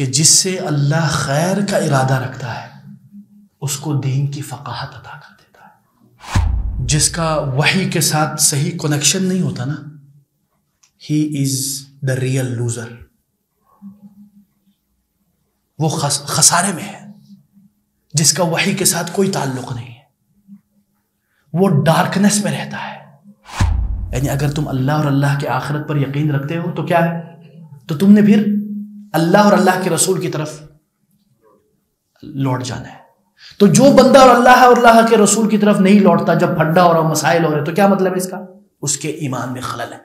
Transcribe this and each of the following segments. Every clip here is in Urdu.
کہ جس سے اللہ خیر کا ارادہ رکھتا ہے اس کو دین کی فقاہت عطا کر دیتا ہے. جس کا وحی کے ساتھ صحیح کنیکشن نہیں ہوتا نا، ہی از دا ریئل لوزر. وہ خسارے میں ہے. جس کا وحی کے ساتھ کوئی تعلق نہیں ہے وہ ڈارکنیس میں رہتا ہے. یعنی اگر تم اللہ اور اللہ کے آخرت پر یقین رکھتے ہو تو کیا ہے، تو تم نے پھر اللہ اور اللہ کے رسول کی طرف لوٹ جانا ہے. تو جو بندہ اور اللہ کے رسول کی طرف نہیں لوٹتا جب پھڈا ہو رہا مسائل ہو رہے تو کیا مطلب ہے اس کا؟ اس کے ایمان میں خلل ہے.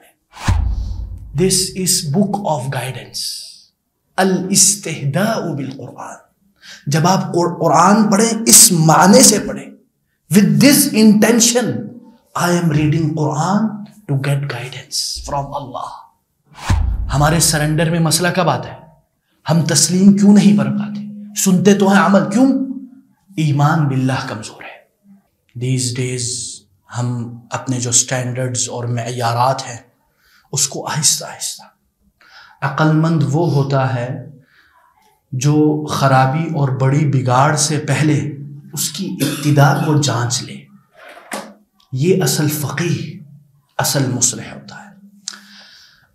دس از بک آف گائیڈنس، الاستہداء بالقرآن. جب آپ قرآن پڑھیں اس معنی سے پڑھیں، with this intention I am reading Quran to get guidance from Allah. ہمارے سرنڈر میں مسئلہ کب آتا ہے؟ ہم تسلیم کیوں نہیں کر پاتے؟ سنتے تو ہیں، عمل کیوں؟ ایمان باللہ کمزور ہے. These days ہم اپنے جو سٹینڈرڈز اور معیارات ہیں اس کو آہستہ آہستہ، عقل مند وہ ہوتا ہے جو خرابی اور بڑی بگاڑ سے پہلے اس کی ابتدا کو جانچ لے. یہ اصل فقیہ، اصل مصلح ہوتا ہے.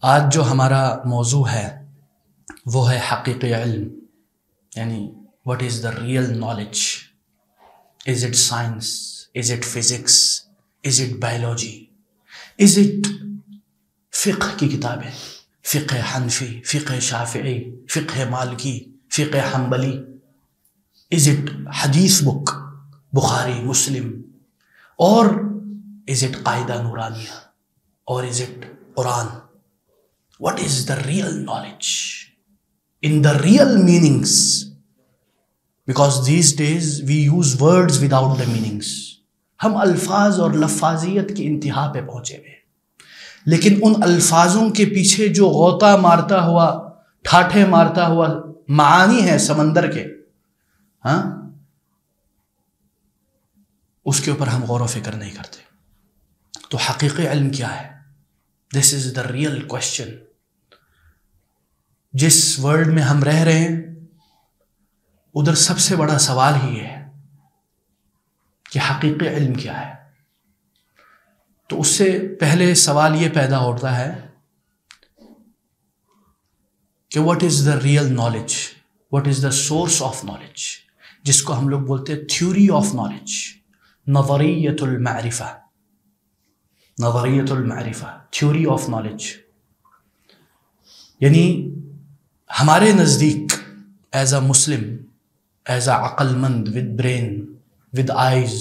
آج جو ہمارا موضوع ہے وہ ہے حقیقی علم، یعنی what is the real knowledge. Is it science? Is it physics? Is it biology? Is it فقہ کی کتابیں، فقہ حنفی، فقہ شافعی، فقہ مالکی، فقہ حنبلی؟ Is it حدیث بک، بخاری، مسلم؟ اور is it قاعدہ نورانیہ؟ اور is it Quran? What is the real knowledge in the real meanings? Because these days we use words without the meanings. ہم الفاظ اور لفاظیت کی انتہا پہ پہنچے ہوئے، لیکن ان الفاظوں کے پیچھے جو غوطہ مارتا ہوا، ٹھاٹھے مارتا ہوا معانی ہے سمندر کے، ہاں، اس کے اوپر ہم غور و فکر نہیں کرتے. تو حقیقی علم کیا ہے؟ This is the real question. جس ورلڈ میں ہم رہ رہے ہیں ادھر سب سے بڑا سوال ہی ہے کہ حقیقی علم کیا ہے. تو اس سے پہلے سوال یہ پیدا ہوتا ہے کہ what is the real knowledge? What is the source of knowledge? جس کو ہم لوگ بولتے ہیں theory of knowledge، نظریۃ المعرفہ، نظریۃ المعرفہ، theory of knowledge. یعنی ہمارے نزدیک as a Muslim, as a عقل مند with brain, with eyes,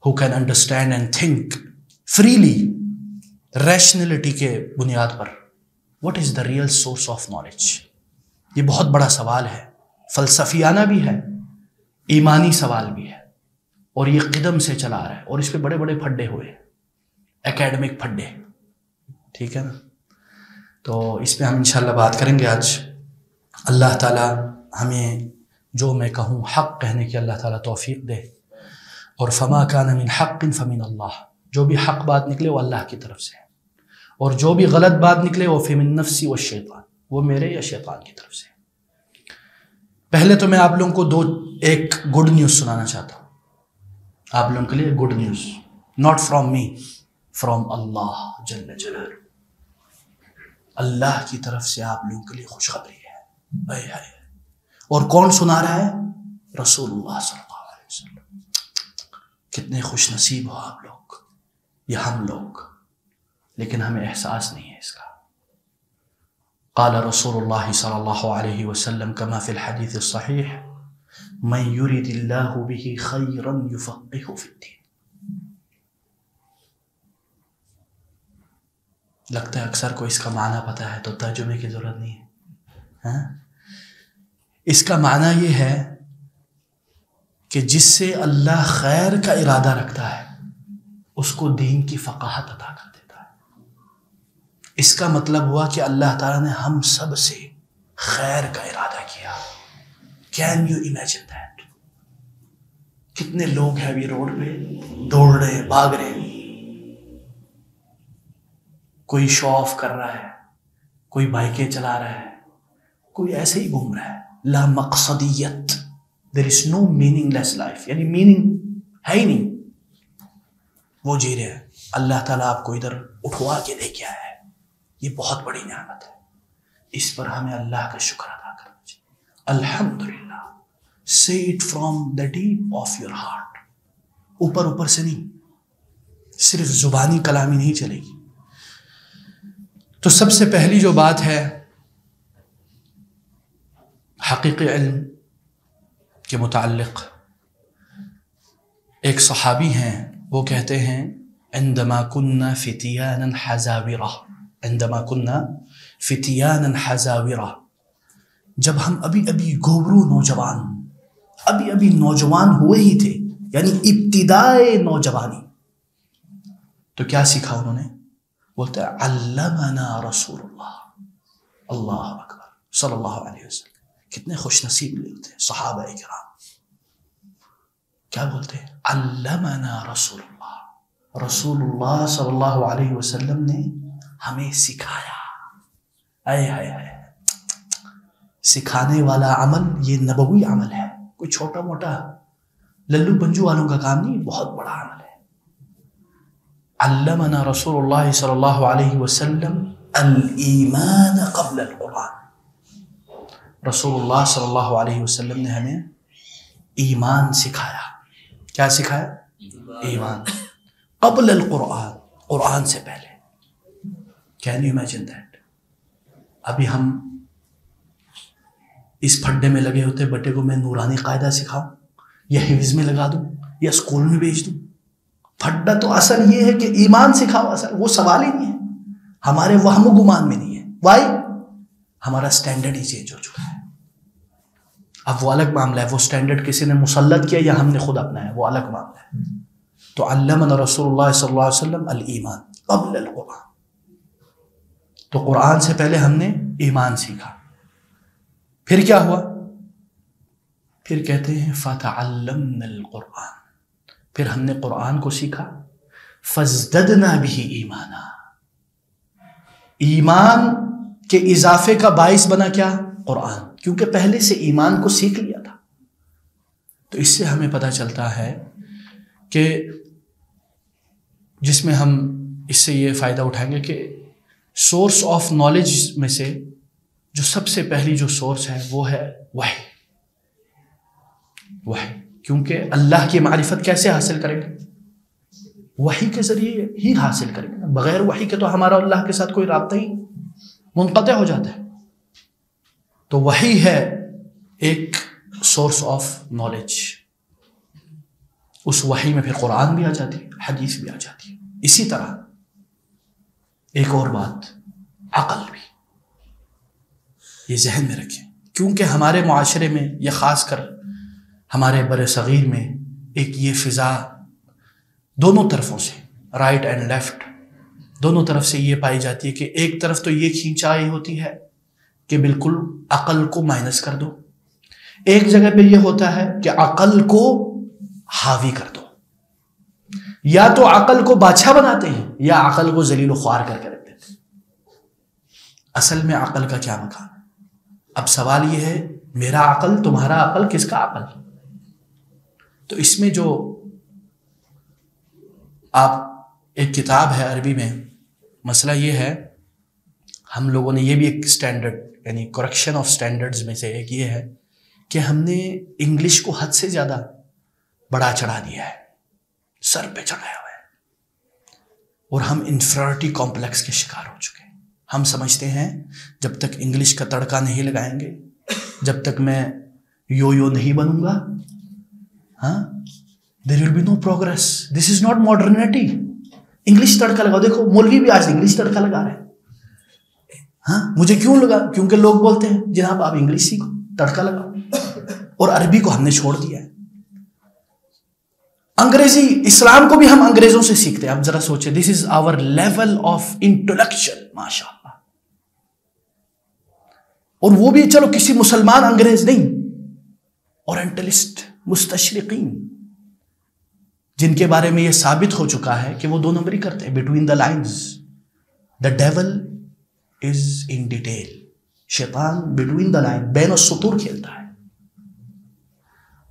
who can understand and think freely, rationality کے بنیاد پر، what is the real source of knowledge؟ یہ بہت بڑا سوال ہے، فلسفیانہ بھی ہے، ایمانی سوال بھی ہے، اور یہ قدم سے چلا رہا ہے، اور اس پہ بڑے بڑے پھڈے ہوئے، اکیڈمک پھڈے، ٹھیک ہے نا. تو اس پہ ہم انشاءاللہ بات کریں گے آج. اللہ تعالیٰ ہمیں جو میں کہوں حق کہنے کی اللہ تعالیٰ توفیق دے، اور فما کان من حق فمن اللہ، جو بھی حق بات نکلے وہ اللہ کی طرف سے ہے، اور جو بھی غلط بات نکلے وہ فمن نفسی والشیطان، وہ میرے یا شیطان کی طرف سے. پہلے تو میں آپ لوگوں کو ایک گڈ نیوز سنانا چاہتا ہوں، آپ لوگوں کے لیے good news, not from me, from Allah جل جلالہ. اللہ کی طرف سے آپ لوگوں کے لیے خوشخبری ہے. اور کون سنا رہا ہے؟ رسول اللہ صلی اللہ علیہ وسلم. کتنے خوش نصیب ہو آپ لوگ یا ہم لوگ، لیکن ہمیں احساس نہیں ہے اس کا. قال رسول اللہ صلی اللہ علیہ وسلم کما فی الحدیث الصحیح من یرید اللہ بہ خیرا یفقہہ فی الدین. لگتا ہے اکثر کو اس کا معنی پتہ ہے تو ترجمے کی ضرورت نہیں ہے. اس کا معنی یہ ہے کہ جس سے اللہ خیر کا ارادہ رکھتا ہے اس کو دین کی فقاہت عطا کر دیتا ہے. اس کا مطلب ہوا کہ اللہ تعالیٰ نے ہم سب سے خیر کا ارادہ کیا. Can you imagine that? کتنے لوگ ہیں ابھی روڈ پہ دوڑ رہے ہیں، بھاگ رہے ہیں، کوئی شو آف کر رہا ہے، کوئی بائکیں چلا رہا ہے، کوئی ایسے ہی گھوم رہا ہے، لا مقصدیت، دیر از نو میننگ لیس لائف، یعنی میننگ ہے ہی نہیں، وہ جی رہے ہیں. اللہ تعالیٰ آپ کو ادھر اٹھوا کے دے کے آیا ہے، یہ بہت بڑی نعمت ہے، اس پر ہمیں اللہ کا شکر ادا کرنا چاہیے. الحمدللہ، say it from the deep of your heart، اوپر سے نہیں، صرف زبانی کلامی نہیں چلے گی. تو سب سے پہلی جو بات ہے حقیقی علم کے متعلق، ایک صحابی ہیں وہ کہتے ہیں عندما كنا فتيانا حزاورا، عندما كنا فتيانا حزاورا، جب ہم ابھی گوبرو نوجوان، ابھی نوجوان ہوئے ہی تھے، یعنی ابتدائے نوجوانی، تو کیا سیکھا انہوں نے؟ بولتے ہیں علمنا رسول اللہ، اللہ اکبر، صلی اللہ علیہ وسلم. کتنے خوش نصیب لوگ تھے صحابہ کرام. کیا بولتے ہیں؟ علمنا رسول اللہ، رسول اللہ صلی اللہ علیہ وسلم نے ہمیں سکھایا. اے ہائے ہائے، سکھانے والا عمل یہ نبوی عمل ہے، کوئی چھوٹا موٹا للو پنجو والوں کا کام نہیں، بہت بڑا عمل ہے. علمنا رسول اللہ صلی اللہ علیہ وسلم الایمان قبل القرآن، رسول اللہ صلی اللہ علیہ وسلم نے ہمیں ایمان سکھایا. کیا سکھایا؟ ایمان قبل القرآن، قرآن سے پہلے. Can you imagine that? ابھی ہم اس پھڈے میں لگے ہوتے، بٹے کو میں نورانی قاعدہ سکھاؤں یا حفظ میں لگا دوں یا اسکول میں بھیج دوں. پھڈا تو اصل یہ ہے کہ ایمان سکھاؤ، اصل وہ سوال ہی نہیں ہے، ہمارے وہم و گمان میں نہیں ہے. وائی؟ ہمارا سٹینڈرڈ ہی چینج ہو چکا ہے. اب وہ الگ معاملہ ہے، وہ سٹینڈرڈ کسی نے مسلط کیا یا ہم نے خود اپنایا، وہ الگ معاملہ ہے. تو علمنا رسول اللہ صلی اللہ علیہ وسلم الایمان قبل القرآن، تو قرآن سے پہلے ہم نے ایمان سیکھا. پھر کیا ہوا؟ پھر کہتے ہیں فتعلمنا القرآن، پھر ہم نے قرآن کو سیکھا. فازددنا به ایمانا، ایمان کے اضافے کا باعث بنا کیا؟ قرآن، کیونکہ پہلے سے ایمان کو سیکھ لیا تھا. تو اس سے ہمیں پتہ چلتا ہے کہ جس میں ہم اس سے یہ فائدہ اٹھائیں گے کہ سورس آف نالج میں سے جو سب سے پہلی جو سورس ہے وہ ہے وحی. کیونکہ اللہ کی معرفت کیسے حاصل کریں گے؟ وحی کے ذریعے ہی حاصل کریں گے. بغیر وحی کے تو ہمارا اللہ کے ساتھ کوئی رابطہ ہی منقطع ہو جاتا ہے. تو وحی ہے ایک سورس آف نالج. اس وحی میں پھر قرآن بھی آ جاتی ہے، حدیث بھی آ جاتی ہے. اسی طرح ایک اور بات، عقل بھی، یہ ذہن میں رکھیں، کیونکہ ہمارے معاشرے میں یا خاص کر ہمارے بر صغیر میں ایک یہ فضا دونوں طرفوں سے، رائٹ اینڈ لیفٹ، دونوں طرف سے یہ پائی جاتی ہے کہ ایک طرف تو یہ کھینچائی ہوتی ہے کہ بالکل عقل کو مائنس کر دو، ایک جگہ پہ یہ ہوتا ہے کہ عقل کو حاوی کر دو. یا تو عقل کو بادشاہ بناتے ہیں یا عقل کو ذلیل و خوار کر کے رکھ دیتے ہیں. اصل میں عقل کا کیا مقام ہے؟ اب سوال یہ ہے، میرا عقل، تمہارا عقل، کس کا عقل؟ تو اس میں جو آپ ایک کتاب ہے عربی میں، مسئلہ یہ ہے، ہم لوگوں نے یہ بھی ایک سٹینڈرڈ، یعنی کریکشن آف سٹینڈرڈز میں سے ایک یہ ہے کہ ہم نے انگلش کو حد سے زیادہ بڑا چڑھا دیا ہے، سر پہ چڑھایا ہوا ہے، اور ہم انفیریٹی کمپلیکس کے شکار ہو چکے ہیں. ہم سمجھتے ہیں جب تک انگلش کا تڑکا نہیں لگائیں گے، جب تک میں یو نہیں بنوں گا، there will be no progress. This is not modernity. English تڑکا لگاؤ. دیکھو مولوی بھی آج انگلش تڑکا لگا رہے ہیں. مجھے کیوں لگا؟ کیونکہ لوگ بولتے ہیں جناب آپ انگلش سیکھو، تڑکا لگاؤ. اور عربی کو ہم نے چھوڑ دیا ہے. انگریزی، اسلام کو بھی ہم انگریزوں سے سیکھتے ہیں. اب ذرا سوچیں، دس از آور لیول آف انٹلیکچل، ماشاء اللہ. اور وہ بھی چلو کسی مسلمان انگریز نہیں، اورینٹلسٹ، مستشرقین، جن کے بارے میں یہ ثابت ہو چکا ہے کہ وہ دو نمبری کرتے ہیں، between the lines. The dual is in detail. شیطان بٹوین دا لائن، بین السطور کھیلتا ہے.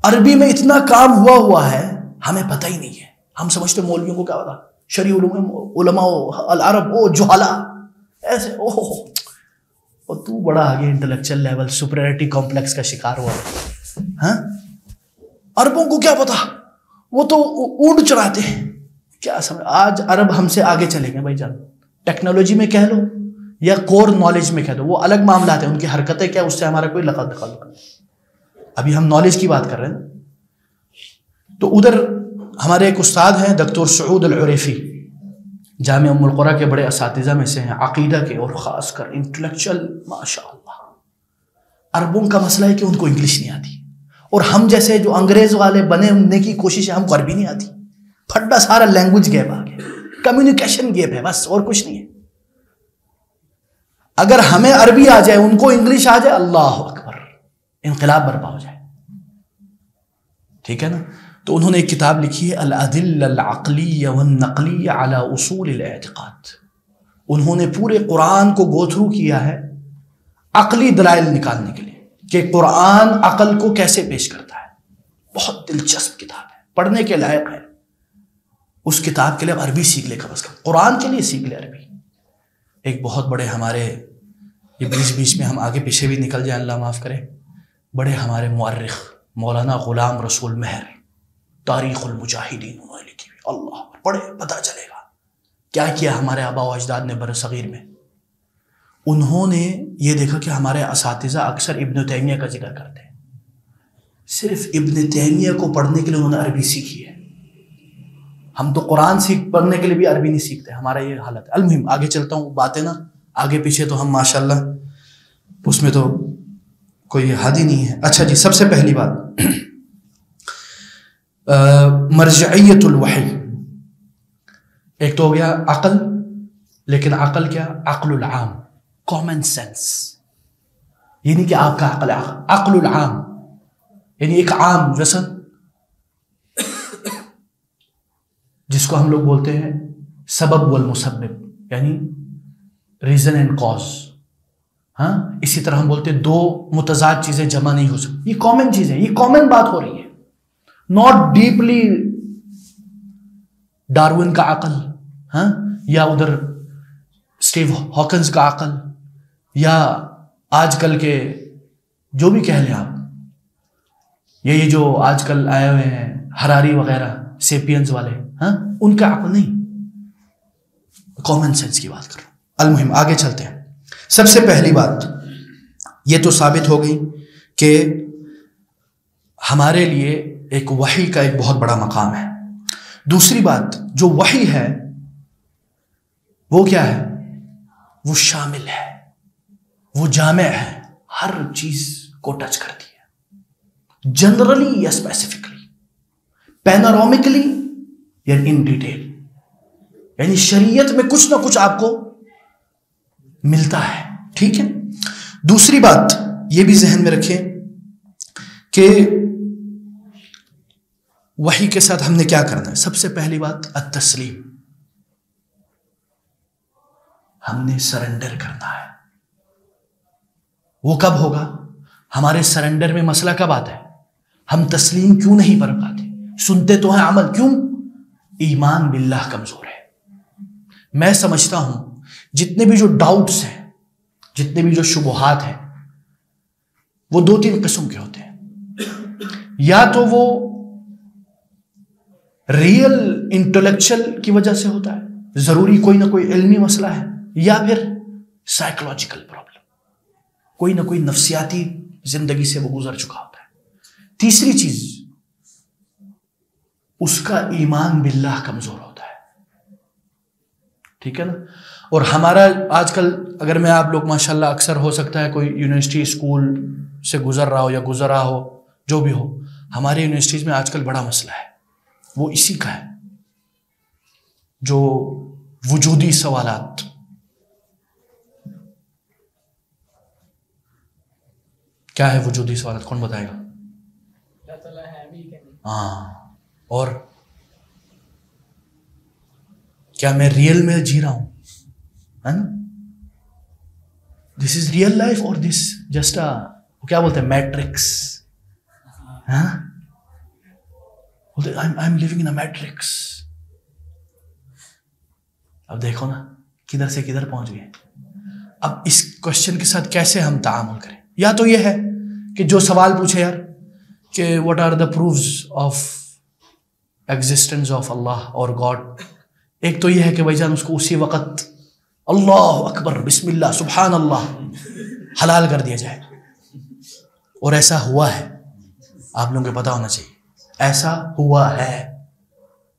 عربی میں اتنا کام ہوا ہے ہمیں پتہ ہی نہیں ہے. ہم سمجھتے مولویوں کو کیا پتا، شرعی علماء العرب جہالا ایسے. اور تو بڑا آگے انٹلیکچل لیول سپریورٹی کمپلیکس کا شکار ہوا. ہاں عربوں کو کیا پتا، وہ تو اونٹ چراتے ہیں. کیا سمجھ، آج عرب ہم سے آگے چلیں گے بھائی جان. ٹیکنالوجی میں کہہ لو یا کور نالج میں کہہ دو، وہ الگ معاملات ہیں. ان کی حرکتیں کیا، اس سے ہمارا کوئی تعلق نہیں. ابھی ہم نالج کی بات کر رہے ہیں. تو ادھر ہمارے ایک استاد ہیں دکتور سعود العریفی، جامعہ ام القریٰ کے بڑے اساتذہ میں سے ہیں عقیدہ کے، اور خاص کر انٹلیکچوئل ماشاء اللہ. عربوں کا مسئلہ ہے کہ ان کو انگلش نہیں آتی، اور ہم جیسے جو انگریز والے بنے کی کوشش ہے، ہم کو عربی نہیں آتی. پھٹا سارا لینگویج گیپ آ گیا، کمیونیکیشن گیپ ہے، بس اور کچھ نہیں ہے. اگر ہمیں عربی آ جائے، ان کو انگلش آ جائے، اللہ اکبر، انقلاب برپا ہو جائے. ٹھیک ہے نا. تو انہوں نے ایک کتاب لکھی ہے الادلہ العقلیہ والنقلیہ علی اصول الاعتقاد. انہوں نے پورے قرآن کو گو تھرو کیا ہے عقلی دلائل نکالنے کے لیے کہ قرآن عقل کو کیسے پیش کرتا ہے. بہت دلچسپ کتاب ہے، پڑھنے کے لائق ہے. اس کتاب کے لیے اب عربی سیکھ لے، کم از کم قرآن کے لیے سیکھ لے عربی. ایک بہت بڑے ہمارے، یہ بیچ میں ہم آگے پیچھے بھی نکل جائیں اللہ معاف کرے، بڑے ہمارے مورخ مولانا غلام رسول مہر، تاریخ المجاہدین انہوں نے لکھی ہوئی. اللہ پڑھے پتہ چلے گا کیا کیا ہمارے آباء و اجداد نے بر صغیر میں. انہوں نے یہ دیکھا کہ ہمارے اساتذہ اکثر ابن تیمیہ کا ذکر کرتے ہیں. صرف ابن تیمیہ کو پڑھنے کے لیے انہوں نے عربی سیکھی ہے. ہم تو قرآن پڑھنے کے لیے بھی عربی نہیں سیکھتے، ہمارا یہ حالت ہے. المہم آگے چلتا ہوں، باتیں نا آگے پیچھے تو ہم ماشاءاللہ اس میں تو کوئی حد ہی نہیں ہے. اچھا جی، سب سے پہلی بات مرجعیت الوحی. ایک تو ہو گیا عقل، لیکن عقل کیا؟ عقل العام، کامن سینس. یہ نہیں کہ آپ کا عقل ہے، عقل العام یعنی ایک عام ویسن جس کو ہم لوگ بولتے ہیں سبب والمسبب، یعنی ریزن اینڈ کاز. ہاں اسی طرح ہم بولتے ہیں دو متضاد چیزیں جمع نہیں ہو سکتی. یہ کامن چیز ہے، یہ کامن بات ہو رہی ہے. ناٹ ڈیپلی ڈارون کا عقل، ہاں یا ادھر اسٹیو ہاکنز کا عقل، یا آج کل کے جو بھی کہہ لیں آپ، یہ جو آج کل آئے ہوئے ہیں ہراری وغیرہ سیپینز والے، ہاں ان کا عقل نہیں، کامن سینس کی بات کر رہا ہوں. المہم آگے چلتے ہیں. سب سے پہلی بات یہ تو ثابت ہو گئی کہ ہمارے لیے ایک وحی کا ایک بہت بڑا مقام ہے. دوسری بات، جو وحی ہے وہ کیا ہے؟ وہ شامل ہے، وہ جامع ہے، ہر چیز کو ٹچ کرتی ہے، جنرلی یا اسپیسیفکلی، پینورامکلی یا ان ڈیٹیل. یعنی شریعت میں کچھ نہ کچھ آپ کو ملتا ہے. ٹھیک ہے. دوسری بات یہ بھی ذہن میں رکھیں کہ وحی کے ساتھ ہم نے کیا کرنا ہے. سب سے پہلی بات التسلیم، ہم نے سرنڈر کرنا ہے. وہ کب ہوگا؟ ہمارے سرنڈر میں مسئلہ کب آتا ہے؟ ہم تسلیم کیوں نہیں کر پاتے؟ سنتے تو ہیں، عمل کیوں؟ ایمان باللہ کمزور ہے. میں سمجھتا ہوں جتنے بھی جو ڈاؤٹس ہیں، جتنے بھی جو شبہات ہیں، وہ دو تین قسم کے ہوتے ہیں. یا تو وہ ریئل انٹلیکچل کی وجہ سے ہوتا ہے، ضروری کوئی نہ کوئی علمی مسئلہ ہے، یا پھر سائیکولوجیکل پرابلم، کوئی نہ کوئی نفسیاتی زندگی سے وہ گزر چکا ہوتا ہے. تیسری چیز، اس کا ایمان باللہ کمزور ہوتا ہے. ٹھیک ہے نا. اور ہمارا آج کل اگر میں آپ لوگ ماشاءاللہ اکثر ہو سکتا ہے کوئی یونیورسٹی اسکول سے گزر رہا ہو یا گزرا ہو، جو بھی ہو، ہمارے یونیورسٹیز میں آج کل بڑا مسئلہ ہے، وہ اسی کا ہے، جو وجودی سوالات. کیا ہے وجودی سوالات؟ کون بتائے گا؟ ہاں. اور کیا میں ریئل میں جی رہا ہوں؟ ہے نا. دس از ریئل لائف اور دس جسٹ کیا بولتے ہیں matrix. I am living in a matrix. اب دیکھو نا کدھر سے کدھر پہنچ گئے. اب اس کوشچن کے ساتھ کیسے ہم تعامل کریں؟ یا تو یہ ہے کہ جو سوال پوچھے یار کہ what are the proofs of existence of Allah اور گاڈ، ایک تو یہ ہے کہ بھائی جان اس کو اسی وقت اللہ اکبر بسم اللہ سبحان اللہ حلال کر دیا جائے. اور ایسا ہوا ہے، آپ لوگوں کو پتا ہونا چاہیے ایسا ہوا ہے.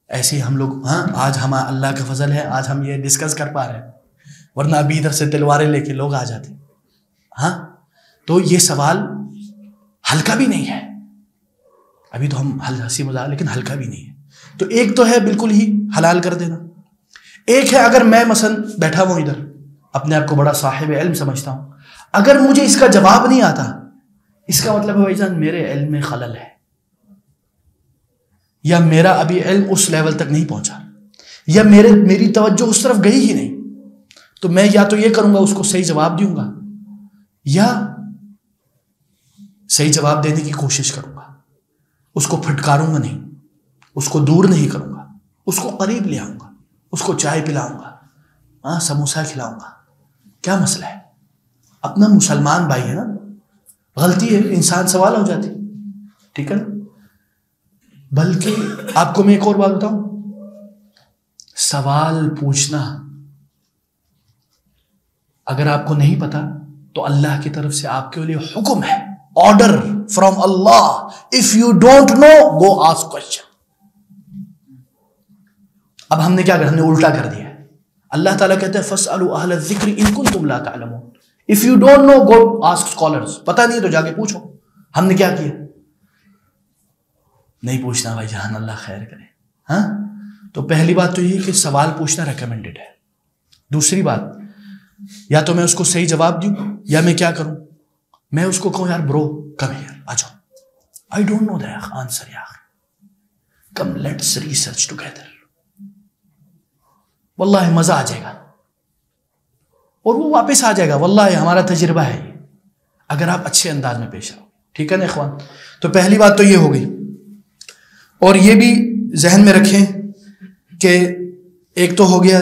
ایسے ہم لوگ آج ہم اللہ کا فضل ہے آج ہم یہ ڈسکس کر پا رہے ہیں، ورنہ ابھی ادھر سے تلواریں لے کے لوگ آ جاتے. تو یہ سوال ہلکا بھی نہیں ہے. ابھی تو ہم ہنسی مذاق لیکن ہلکا بھی نہیں ہے. تو ایک تو ہے بالکل ہی حلال کر دینا. ایک ہے اگر میں مثلا بیٹھا ہوں ادھر اپنے آپ کو بڑا صاحب علم سمجھتا ہوں، اگر مجھے اس کا جواب نہیں آتا اس کا مطلب ہے بھائی جان میرے علم میں خلل ہے، یا میرا ابھی علم اس لیول تک نہیں پہنچا، یا میری توجہ اس طرف گئی ہی نہیں. تو میں یا تو یہ کروں گا اس کو صحیح جواب دوں گا، یا صحیح جواب دینے کی کوشش کروں گا. اس کو پھٹکاروں گا نہیں، اس کو دور نہیں کروں گا، اس کو قریب لے آؤں گا، اس کو چائے پلاؤں گا، سموسہ کھلاؤں گا. کیا مسئلہ ہے؟ اپنا مسلمان بھائی ہے نا، غلطی ہے انسان سوال ہو جاتی، ٹھیک ہے نا. بلکہ آپ کو میں ایک اور بات بتاؤں، سوال پوچھنا اگر آپ کو نہیں پتا تو اللہ کی طرف سے آپ کے لیے حکم ہے، order from Allah. If you don't know go ask question. اب ہم نے کیا کر ہم نے الٹا کر دیا ہے. اللہ تعالیٰ کہتے ہیں فَاسْأَلُوا أَهْلَ الذِّكْرِ إِن كُنتُمْ لَا تَعْلَمُونَ. If you don't know go ask scholars. پتہ نہیں تو جا کے پوچھو. ہم نے کیا کیا؟ نہیں پوچھنا بھائی جان، اللہ خیر کرے. تو پہلی بات تو یہ کہ سوال پوچھنا ریکمینڈڈ ہے. دوسری بات، یا تو میں اس کو صحیح جواب دوں یا میں کیا کروں، میں اس کو کہوں یار برو کم ہیئر آ جاؤ، I don't know the answer یار، کم لیٹس ریسرچ ٹوگیدر، واللہ مزہ آ جائے گا. اور وہ واپس آ جائے گا، واللہ ہمارا تجربہ ہے یہ، اگر آپ اچھے انداز میں پیش آؤ. ٹھیک ہے نا اخوان؟ تو پہلی بات تو یہ ہو گئی. اور یہ بھی ذہن میں رکھیں کہ ایک تو ہو گیا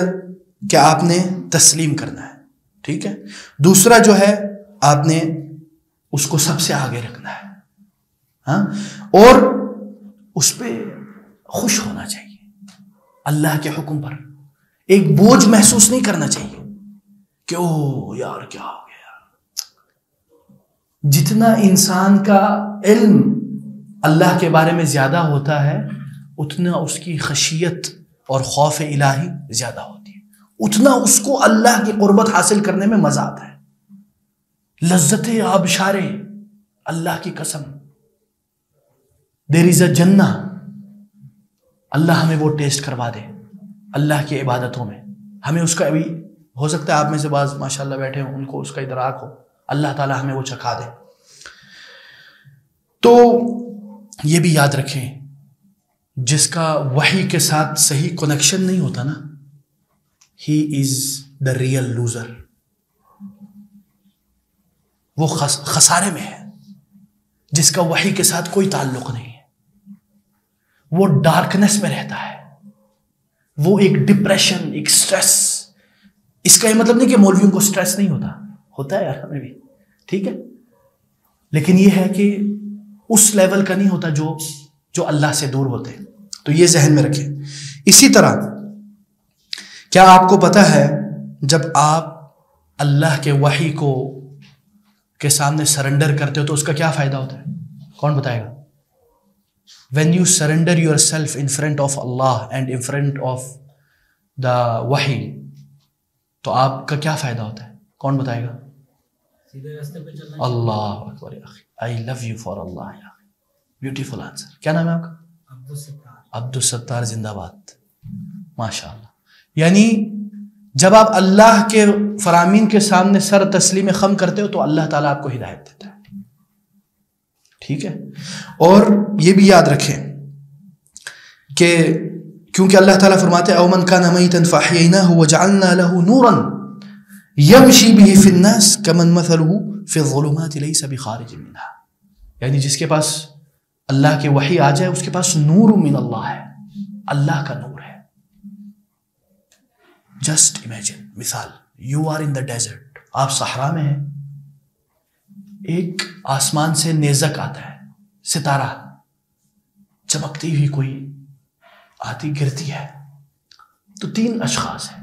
کہ آپ نے تسلیم کرنا ہے، ٹھیک ہے. دوسرا جو ہے آپ نے اس کو سب سے آگے رکھنا ہے، اور اس پہ خوش ہونا چاہیے اللہ کے حکم پر. ایک بوجھ محسوس نہیں کرنا چاہیے کہ او یار کیا ہو گیا. جتنا انسان کا علم اللہ کے بارے میں زیادہ ہوتا ہے اتنا اس کی خشیت اور خوف الہی زیادہ ہوتی ہے، اتنا اس کو اللہ کی قربت حاصل کرنے میں مزہ آتا ہے. لذت آبشارے، اللہ کی قسم، دیر از اے جنہ. اللہ ہمیں وہ ٹیسٹ کروا دے اللہ کی عبادتوں میں. ہمیں اس کا ابھی ہو سکتا ہے آپ میں سے بعض ماشاءاللہ بیٹھے ہوں ان کو اس کا ادراک ہو، اللہ تعالی ہمیں وہ چکھا دے. تو یہ بھی یاد رکھیں جس کا وحی کے ساتھ صحیح کنیکشن نہیں ہوتا نا، ہی از دا ریئل لوزر. وہ خسارے میں ہے. جس کا وحی کے ساتھ کوئی تعلق نہیں ہے وہ ڈارکنیس میں رہتا ہے، وہ ایک ڈپریشن، ایک سٹریس. اس کا یہ مطلب نہیں کہ مولویوں کو سٹریس نہیں ہوتا ہے یار ہمیں بھی، ٹھیک ہے، لیکن یہ ہے کہ اس لیول کا نہیں ہوتا جو اللہ سے دور ہوتے ہیں. تو یہ ذہن میں رکھیں. اسی طرح کیا آپ کو پتا ہے جب آپ اللہ کے وحی کے سامنے سرنڈر کرتے ہو تو اس کا کیا فائدہ ہوتا ہے؟ کون بتائے گا؟ When you surrender yourself in front of Allah and in front of the wahi, تو آپ کا کیا فائدہ ہوتا ہے؟ کون بتائے گا؟ اللہ اکبر یا اخی، I love you for Allah یا اخی. Beautiful answer. کیا نام ہے آپ کا؟ عبدالستار. زندہ باد، ماشاء اللہ. یعنی جب آپ اللہ کے فرامین کے سامنے سر تسلیم خم کرتے ہو تو اللہ تعالیٰ آپ کو ہدایت دیتا ہے، ٹھیک ہے. اور یہ بھی یاد رکھیں کہ کیونکہ اللہ تعالیٰ فرماتے ہیں او من کان میتا فاحییناہ وجعلنا له نورا یمشی بہ فی الناس کمن مثلہ فی الظلمات لیس بخارج منہا، یعنی جس کے پاس اللہ کی وحی آ جائے اس کے پاس نور من اللہ ہے، اللہ کا نور ہے. جسٹ امیجن، مثال، you are in the desert, آپ صحرا میں ہیں، ایک آسمان سے نیزک آتا ہے، ستارہ، چمکتی ہوئی کوئی آتی گرتی ہے، تو 3 اشخاص ہیں.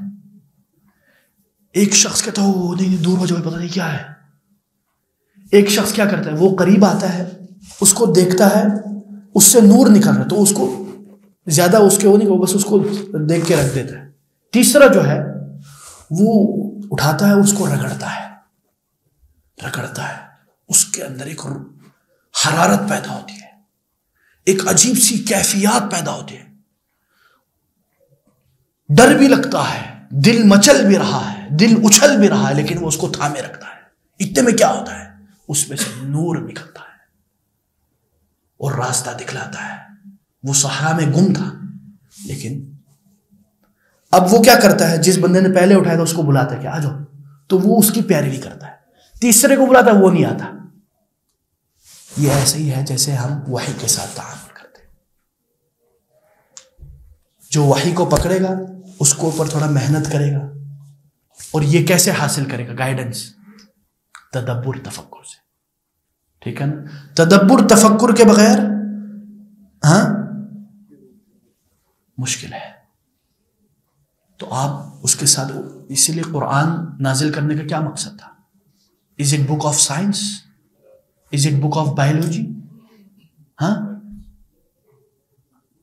ایک شخص کہتا ہے وہ نہیں دور ہو جاؤ، پتہ نہیں کیا ہے. ایک شخص کیا کرتا ہے، وہ قریب آتا ہے، اس کو دیکھتا ہے، اس سے نور نکل رہا ہے تو اس کو زیادہ اس کے وہ نہیں، بس اس کو دیکھ کے رکھ دیتا ہے. تیسرا جو ہے وہ اٹھاتا ہے، اس کو رگڑتا ہے، اس کے اندر ایک حرارت پیدا ہوتی ہے، ایک عجیب سی کیفیات پیدا ہوتی ہے، ڈر بھی لگتا ہے، دل مچل بھی رہا ہے، دل اچھل بھی رہا ہے، لیکن وہ اس کو تھامے رکھتا ہے. اتنے میں کیا ہوتا ہے، اس میں سے نور نکلتا ہے اور راستہ دکھلاتا ہے. وہ صحرا میں گم تھا، لیکن اب وہ کیا کرتا ہے، جس بندے نے پہلے اٹھایا تھا اس کو بلاتا ہے کہ آ جاؤ، تو وہ اس کی پیروی کرتا ہے. تیسرے کو بلاتا ہے، وہ نہیں آتا. یہ ایسے ہی ہے جیسے ہم وحی کے ساتھ تعامل کرتے ہیں. جو وحی کو پکڑے گا اس کو اوپر تھوڑا محنت کرے گا، اور یہ کیسے حاصل کرے گا گائیڈنس؟ تدبر تفکر سے. ٹھیک ہے نا؟ تدبر تفکر کے بغیر مشکل ہے. تو آپ اس کے ساتھ، اسی لیے قرآن نازل کرنے کا کیا مقصد تھا؟ Is it book of science? Is it book of biology?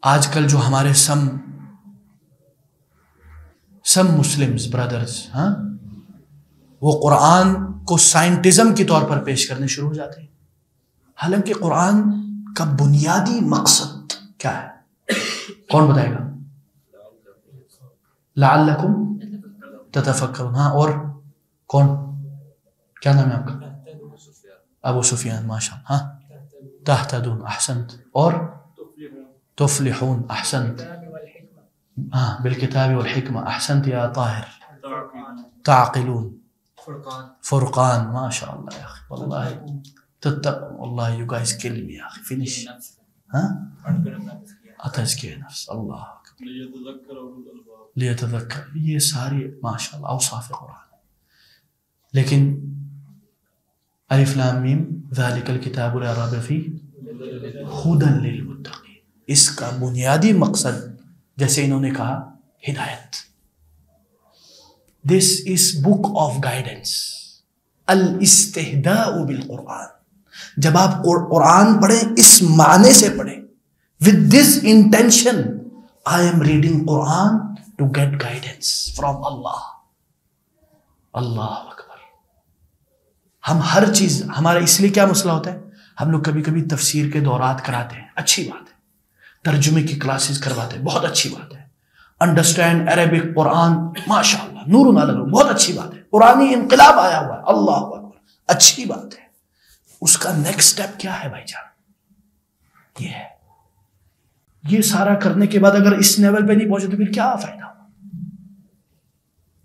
آج کل جو ہمارے سم مسلمز برادرز وہ قرآن کو سائنٹزم کے طور پر پیش کرنے شروع ہو جاتے ہیں، حالانکہ قرآن کا بنیادی مقصد کیا ہے؟ کون بتائے گا؟ لعلکم تتفکرون. اور کون، کیا نام ہے آپ کا؟ ابو سفیان، ماشاء اللہ. تہتدون، احسنت. اور تفلحون، احسنت. بالکتاب والحکمہ، احسنت یا طاہر. تعقلون، فرقان، ماشاء اللہ یا اخی، واللہ تتقون. اللہ یو گائز کل می یا اخی، فنش. تزکیہ نفس، اللہ لیتذکر. یہ ساری ماشاء اللہ اوصاف قرآن ہے. لیکن الف لام میم ذالک الکتاب لا ریب فیہ ھدی للمتقین، اس کا بنیادی مقصد جیسے انہوں نے کہا ہدایت. دس از بک آف گائیڈنس. الاستہداء بالقرآن. جب آپ قرآن پڑھیں اس معنی سے پڑھیں، with this intention, I am reading Quran to get guidance from Allah. اللہ اکبر. ہم ہر چیز، ہمارا اس لیے کیا مسئلہ ہوتا ہے، ہم لوگ کبھی کبھی تفسیر کے دورات کراتے ہیں، اچھی بات ہے. ترجمے کی کلاسز کرواتے ہیں، بہت اچھی بات ہے. انڈرسٹینڈ عربک قرآن، ماشاء اللہ، نور علی نور، بہت اچھی بات ہے. قرآنی انقلاب آیا ہوا ہے، اللہ اکبر، اچھی بات ہے. اس کا نیکسٹ سٹیپ کیا ہے بھائی جان؟ یہ ہے. یہ سارا کرنے کے بعد اگر اس لیول پہ نہیں پہنچے تو پھر کیا فائدہ؟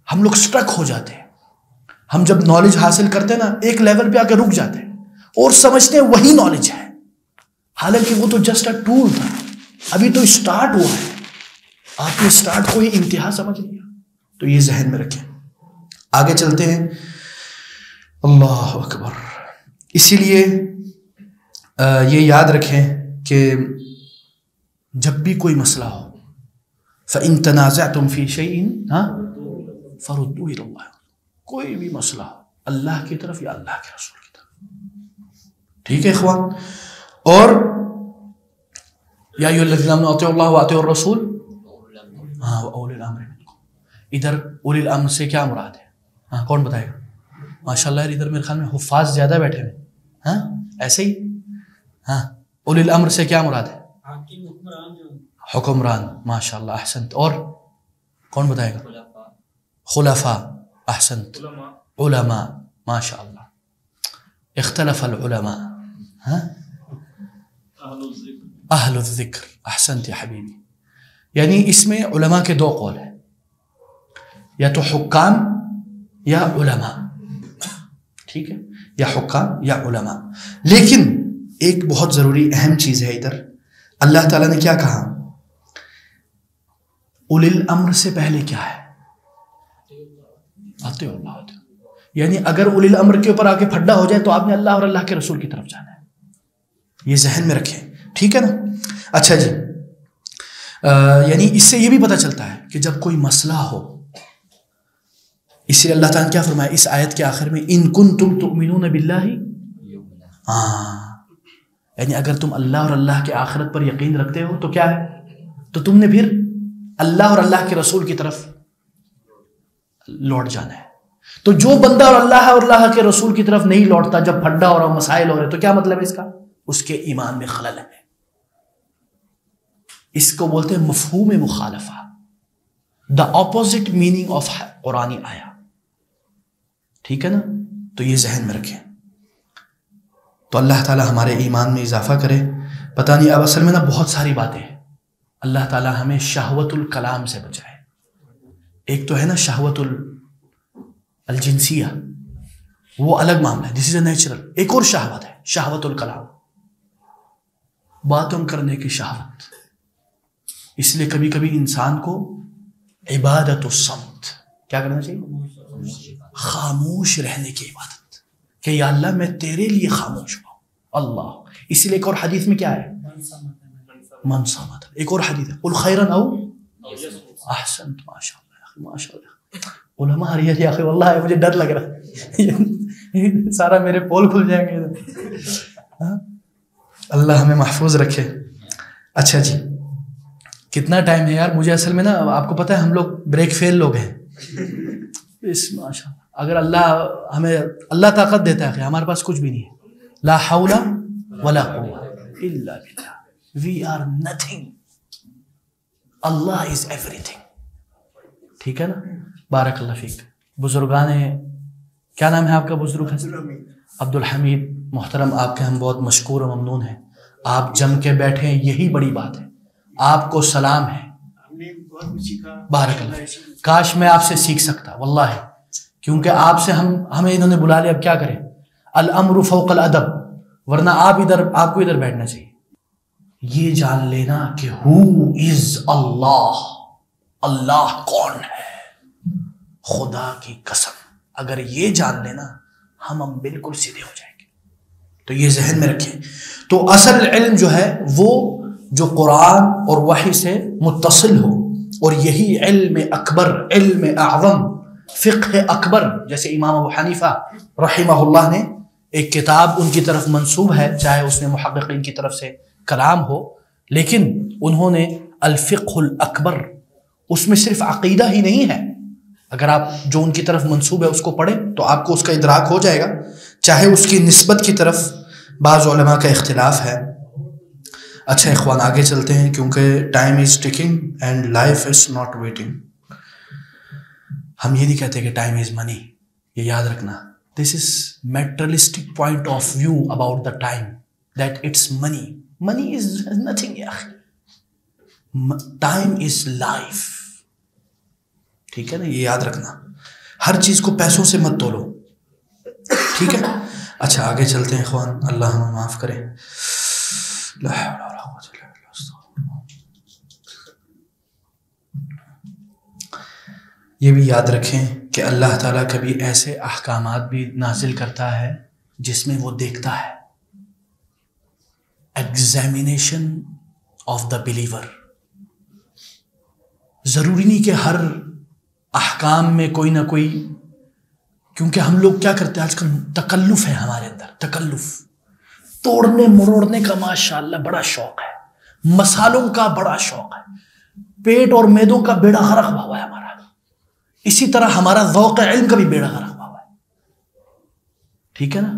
ہم لوگ سٹرک ہو جاتے ہیں. ہم جب نالج حاصل کرتے ہیں نا، ایک لیول پہ آ کے رک جاتے ہیں اور سمجھتے ہیں وہی نالج ہے، حالانکہ وہ تو جسٹ اے ٹول تھا. ابھی تو اسٹارٹ ہوا ہے، آپ نے اسٹارٹ کو ہی انتہا سمجھ لیا. تو یہ ذہن میں رکھیں. آگے چلتے ہیں. اللہ اکبر. اسی لیے یہ یاد رکھیں کہ جب بھی کوئی مسئلہ ہو، فَإِن تَنَازَعْتُمْ فِي شَيْءٍ فَرُدُّوهُ إِلَى اللَّهِ. کوئی بھی مسئلہ ہو، اللہ کی طرف یا اللہ کے رسول کی طرف. ٹھیک ہے اخوان؟ اور یا ایھا الذین آمنوا اطیعوا اللہ واطیعوا الرسول وأولی الامر منکم. ادھر اولی الامر سے کیا مراد ہے؟ کون بتائے گا؟ ماشاءاللہ ادھر میرے خیال میں حفاظ زیادہ بیٹھے ہوئے. ایسے ہی اولی الامر سے کیا مراد ہے؟ حکمران، ماشاءاللہ، احسنت. اور کون بتائے گا؟ خلفاء، احسنت. علماء، ماشاءاللہ. اختلف العلماء، اہل الذکر، احسنت یا حبیبی. یعنی اس میں علماء کے 2 قول ہیں، یا تو حکام یا علماء، ٹھیک ہے، یا حکام یا علماء. لیکن ایک بہت ضروری اہم چیز ہے ادھر. اللہ تعالیٰ نے کیا کہا؟ اولی الامر سے پہلے کیا ہے؟ اطیعوا اللہ. یعنی اگر اولی الامر کے اوپر آ کے پھڈا ہو جائے تو آپ نے اللہ اور اللہ کے رسول کی طرف جانا ہے. یہ ذہن میں رکھیں، ٹھیک ہے نا. اچھا جی، یعنی اس سے یہ بھی پتہ چلتا ہے کہ جب کوئی مسئلہ ہو، اس لیے اللہ تعالیٰ نے کیا فرمایا اس آیت کے آخر میں، ان کنتم تؤمنون باللہ، یعنی اگر تم اللہ اور اللہ کے آخرت پر یقین رکھتے ہو تو کیا ہے، تو تم نے پھر اللہ اور اللہ کے رسول کی طرف لوٹ جانا ہے. تو جو بندہ اور اللہ کے رسول کی طرف نہیں لوٹتا جب پھڈا ہو رہا، مسائل ہو رہے، تو کیا مطلب ہے اس کا؟ اس کے ایمان میں خلل ہے. اس کو بولتے ہیں مفہوم مخالفہ، دا اپوزٹ میننگ آف قرآنی آیا. ٹھیک ہے نا. تو یہ ذہن میں رکھیں. تو اللہ تعالیٰ ہمارے ایمان میں اضافہ کرے. پتہ نہیں اب اصل میں نا بہت ساری باتیں ہیں. اللہ تعالیٰ ہمیں شہوت الکلام سے بچائے. ایک تو ہے نا شہوت الجنسیہ، وہ الگ معاملہ ہے، دس از اے نیچرل. ایک اور شہوت ہے شہوت الکلام، باتوں کرنے کی شہوت. اس لیے کبھی کبھی انسان کو عبادت الصمت کیا کرنا چاہیے؟ خاموش رہنے کی عبادت، کہ یا اللہ میں تیرے لیے خاموش ہوں. اللہ. اسی لیے ایک اور حدیث میں کیا ہے؟ من صمت. ایک اور حدیث ہے قل خیرا او احسنت. ماشاء اللہ ماشاء اللہ. علماء رہی ہے آخر، واللہ مجھے ڈر لگ رہا ہے سارا میرے پول کھل جائیں گے. اللہ ہمیں محفوظ رکھے. اچھا جی، کتنا ٹائم ہے یار؟ مجھے اصل میں نا آپ کو پتہ ہے ہم لوگ بریک فیل لوگ ہیں. ماشاء اللہ، اگر اللہ طاقت دیتا ہے کہ ہمارے پاس کچھ بھی نہیں ہے. لا حول ولا قوة الا باللہ. We are nothing. Allah is everything. ٹھیک ہے نا. بارک اللہ فیک. بزرگان کیا نام ہے آپ کا بزرگ؟ عبد الحمید. محترم، آپ کے ہم بہت مشکور و ممنون ہیں. آپ جم کے بیٹھے ہیں، یہی بڑی بات ہے. آپ کو سلام ہے. بارک اللہ. کاش میں آپ سے سیکھ سکتا واللہ، کیونکہ آپ سے ہمیں انہوں نے بلا لیا. اب کیا کریں؟ الامر فوق الادب. ورنہ آپ کو ادھر بیٹھنا چاہیے. یہ جان لینا کہ ہو از اللہ. اللہ کون ہے؟ خدا کی قسم اگر یہ جان لینا ہم بالکل سیدھے ہو جائیں گے. تو یہ ذہن میں رکھیں. تو اصل علم جو ہے وہ جو قرآن اور وحی سے متصل ہو، اور یہی علم اکبر، علم اعظم، فقہ اکبر، جیسے امام ابو حنیفہ رحمہ اللہ نے ایک کتاب ان کی طرف منسوب ہے، چاہے اس میں محققین کی طرف سے کلام ہو، لیکن انہوں نے الفقہ الاکبر، اس میں صرف عقیدہ ہی نہیں ہے. اگر آپ جو ان کی طرف منسوب ہے اس کو پڑھیں تو آپ کو اس کا ادراک ہو جائے گا، چاہے اس کی نسبت کی طرف بعض علماء کا اختلاف ہے. اچھا اخوان، آگے چلتے ہیں کیونکہ time is taking and life is not waiting. ہم یہ نہیں کہتے کہ ٹائم از منی، یہ یاد رکھنا. This is materialistic point of view about the time, that it's money. Money is nothing یا ٹائم از لائف. ٹھیک ہے نا، یہ یاد رکھنا. ہر چیز کو پیسوں سے مت تولو، ٹھیک ہے. اچھا آگے چلتے ہیں اخوان، اللہ ہمیں معاف کرے. لا حول ولا قوة الا باللہ. یہ بھی یاد رکھیں کہ اللہ تعالیٰ کبھی ایسے احکامات بھی نازل کرتا ہے جس میں وہ دیکھتا ہے ایگزامینیشن آف دا بلیور. ضروری نہیں کہ ہر احکام میں کوئی نہ کوئی، کیونکہ ہم لوگ کیا کرتے ہیں آج کل، تکلف ہے ہمارے اندر. تکلف، توڑنے مروڑنے کا ماشاءاللہ بڑا شوق ہے، مسالوں کا بڑا شوق ہے، پیٹ اور میدوں کا بیڑا غرق ہوا ہے ہمارا. اسی طرح ہمارا ذوق علم کا بھی بیڑا غرق ہوا ہے. ٹھیک ہے نا.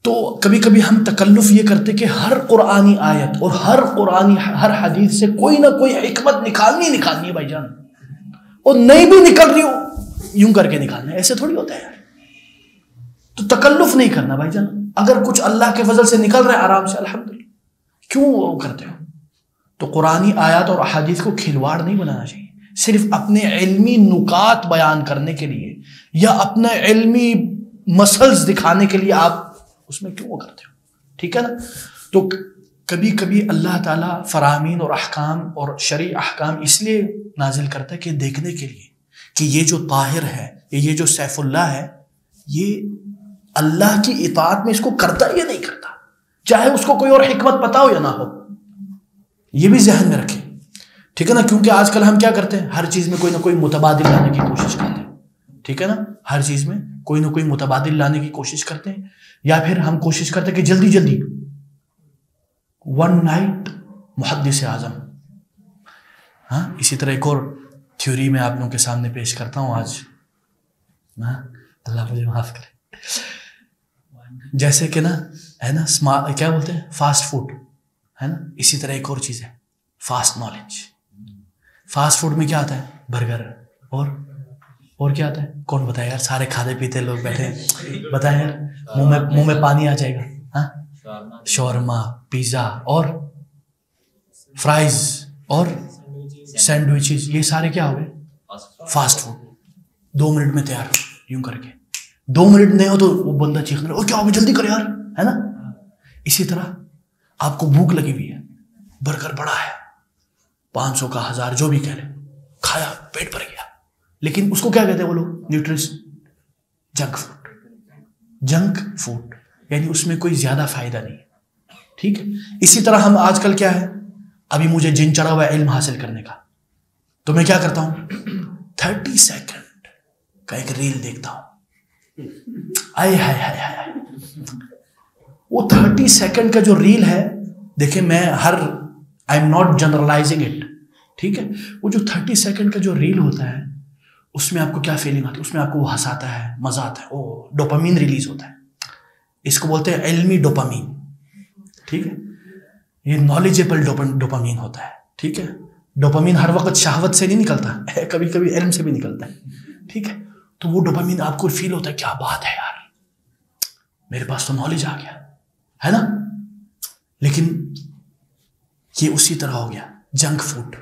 تو کبھی کبھی ہم تکلف یہ کرتے کہ ہر قرآنی آیت اور ہر حدیث سے کوئی نہ کوئی حکمت نکالنی ہے بھائی جان، اور نہیں بھی نکل رہی ہو یوں کر کے نکالنا ہے. ایسے تھوڑی ہوتا ہے یار. تو تکلف نہیں کرنا بھائی جان. اگر کچھ اللہ کے فضل سے نکل رہا ہے آرام سے الحمدللہ، کیوں وہ کرتے ہو؟ تو قرآنی آیات اور احادیث کو کھلواڑ نہیں بنانا چاہیے. صرف اپنے علمی نکات بیان کرنے کے لیے یا اپنے علمی مسلز دکھانے کے لیے آپ اس میں کیوں وہ کرتے ہو؟ ٹھیک ہے نا؟ تو کبھی کبھی اللہ تعالیٰ فرامین اور احکام اور شرعی احکام اس لیے نازل کرتا ہے کہ دیکھنے کے لیے کہ یہ جو طاہر ہے، یہ جو سیف اللہ ہے، یہ اللہ کی اطاعت میں اس کو کرتا یا نہیں کرتا، چاہے اس کو کوئی اور حکمت پتا ہو یا نہ ہو. یہ بھی ذہن میں رکھیں، ٹھیک ہے نا؟ کیونکہ آج کل ہم کیا کرتے ہیں، ہر چیز میں کوئی نہ کوئی متبادل لانے کی کوشش کرتے ہیں، ٹھیک ہے نا؟ ہر چیز میں کوئی نہ کوئی متبادل لانے کی کوشش کرتے ہیں، یا پھر ہم کوشش کرتے ہیں کہ جلدی جلدی ون نائٹ محدث اعظم. ہاں، اسی طرح ایک اور تھیوری میں آپ لوگوں کے سامنے پیش کرتا ہوں آج. ہاں، اللہ مجھے معاف کرے. جیسے کہ نا ہے نا کیا بولتے ہیں، فاسٹ فوڈ ہے نا، اسی طرح ایک اور چیز ہے فاسٹ نالج. فاسٹ فوڈ میں کیا آتا ہے؟ برگر اور کیا آتا ہے؟ کون بتائے یار؟ سارے کھاتے پیتے لوگ بیٹھے ہیں، بتائیں یار، منہ میں پانی آ جائے گا. ہاں، شورما، پیزا اور فرائز اور سینڈوچز، یہ سارے کیا ہو گئے؟ Fast food. 2 منٹ میں تیار یوں کر کے. 2 منٹ نہیں ہو تو وہ بندہ چیخنے لگا، کیا ہو گیا، جلدی کر یار، ہے نا؟ اسی طرح آپ کو بھوک لگی ہوئی ہے، برگر بڑا ہے، 500 کا 1000 جو بھی کہہ لیں، کھایا پیٹ بھر گیا، لیکن اس کو کیا کہتے ہیں وہ لوگ؟ نیوٹریشن. جنک فوڈ یعنی اس میں کوئی زیادہ فائدہ نہیں ہے. ٹھیک ہے، اسی طرح ہم آج کل کیا ہے، ابھی مجھے جن چڑھا ہوا ہے علم حاصل کرنے کا، تو میں کیا کرتا ہوں، 30 سیکنڈ کا ایک ریل دیکھتا ہوں. آئے ہائے ہائے ہائے، وہ 30 سیکنڈ کا جو ریل ہے، دیکھیں میں I am not generalising it, ٹھیک ہے، وہ جو 30 سیکنڈ کا جو ریل ہوتا ہے اس میں آپ کو کیا فیلنگ آتی ہے؟ اس میں آپ کو وہ ہنساتا ہے، مزہ آتا ہے، وہ ڈوپامین ریلیز ہوتا ہے. اس کو بولتے ہیں علمی ڈوپامین. ٹھیک ہے، یہ نالجیبل ڈوپامین ہوتا ہے. ٹھیک ہے، ڈوپامین ہر وقت شہوت سے نہیں نکلتا، کبھی کبھی علم سے بھی نکلتا ہے. ٹھیک ہے، تو وہ ڈوپامین آپ کو فیل ہوتا ہے، کیا بات ہے یار، میرے پاس تو نالج آ گیا ہے نا. لیکن یہ اسی طرح ہو گیا جنک فوڈ،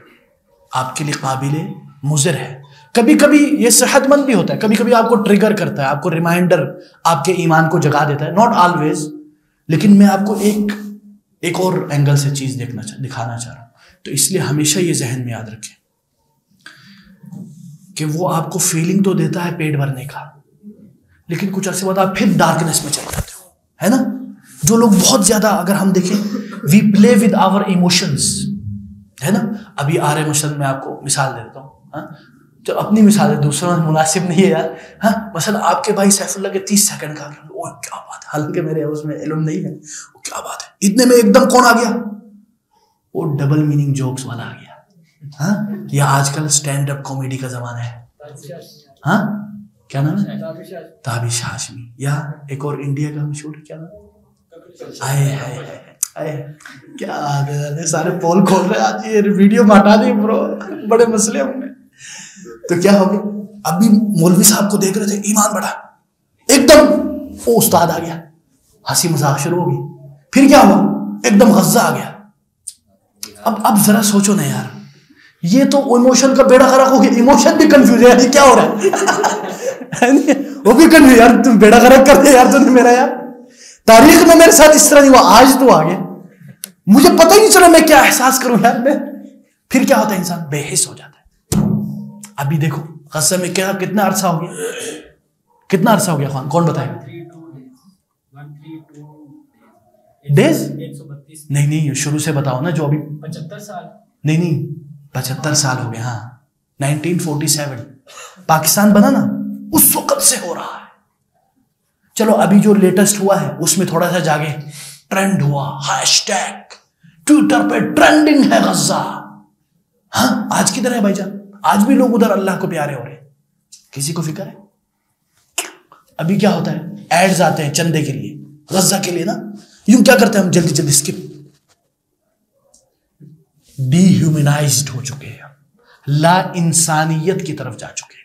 آپ کے لیے قابل مضر ہے. کبھی کبھی یہ صحت مند بھی ہوتا ہے، کبھی کبھی آپ کو ٹریگر کرتا ہے، آپ کو ریمائنڈر، آپ کے ایمان کو جگا دیتا ہے، ناٹ آلویز. لیکن میں آپ کو ایک اور اینگل سے چیز دکھانا چاہ رہا ہوں. تو اس لیے ہمیشہ یہ ذہن میں یاد رکھیں کہ وہ آپ کو فیلنگ تو دیتا ہے پیٹ بھرنے کا، لیکن کچھ عرصے بعد آپ پھر ڈارکنیس میں چل جاتے ہو، ہے نا؟ جو لوگ بہت زیادہ، اگر ہم دیکھیں، وی پلے ود آور ایموشنز، ہے نا؟ ابھی آ رہے مثلاً میں آپ کو مثال دے دیتا ہوں، ہاں، جو اپنی مثال ہے، دوسروں میں مناسب نہیں ہے یار. ہاں، مثلا آپ کے بھائی سیف اللہ کے 30 سیکنڈ کا، اوہ کیا بات ہے، حالانکہ میرے اس میں علم نہیں ہے، وہ کیا بات ہے، اتنے میں ایک دم کون آ گیا؟ وہ ڈبل میننگ جوکس والا آ گیا. ہاں، یا آج کل اسٹینڈ اپ کامیڈی کا زمانہ ہے. ہاں، کیا نام ہے؟ تابش ہاشمی. یا ایک اور انڈیا کا مشہور کیا نام؟ کیا سارے پول کھول رہے آج، یہ ویڈیو ہٹا دی برو، بڑے مسئلے ہوں گے. تو کیا ہو گیا، ابھی مولوی صاحب کو دیکھ رہے تھے، ایمان بڑھا، ایک دم وہ استاد آ گیا، ہنسی مذاق شروع ہو گئی. پھر کیا ہوا، ایک دم غصہ آ گیا. اب ذرا سوچو نا یار، یہ تو ایموشن کا بیڑا غرق ہو گیا، ایموشن بھی کنفیوز ہے، کیا ہو رہا ہے وہ بھی کنفیوز، یار تم بیڑا غرق کر دے یار، تم نے میرا، یار تاریخ میں میرے ساتھ اس طرح نہیں ہوا، آج تو آ گیا، مجھے پتہ ہی نہیں چلا میں کیا احساس کروں یار میں. پھر کیا ہوتا ہے، انسان بے حس ہو جاتا ہے. ابھی دیکھو غزہ میں کتنا عرصہ ہو گیا، کتنا عرصہ ہو گیا خان، کون بتائے گا؟ ڈیز نہیں، شروع سے بتاؤ نا، جو ابھی 75 سال نہیں 75 سال ہو گئے. ہاں، 1947 پاکستان بنا نا، اس وقت سے ہو رہا ہے. چلو ابھی جو لیٹسٹ ہوا ہے اس میں تھوڑا سا جاگے، ٹرینڈ ہوا، ہیش ٹیگ ٹویٹر پہ ٹرینڈنگ ہے غزہ. ہاں، آج کی طرح ہے بھائی جان، آج بھی لوگ ادھر اللہ کو پیارے ہو رہے ہیں، کسی کو فکر ہے؟ ابھی کیا ہوتا ہے، ایڈز آتے ہیں چندے کے لیے، غزہ کے لیے نا، یوں کیا کرتے ہیں ہم، جلدی جلدی اسکپ. ڈی ہیومنائزڈ ہو چکے ہیں، لا انسانیت کی طرف جا چکے ہیں.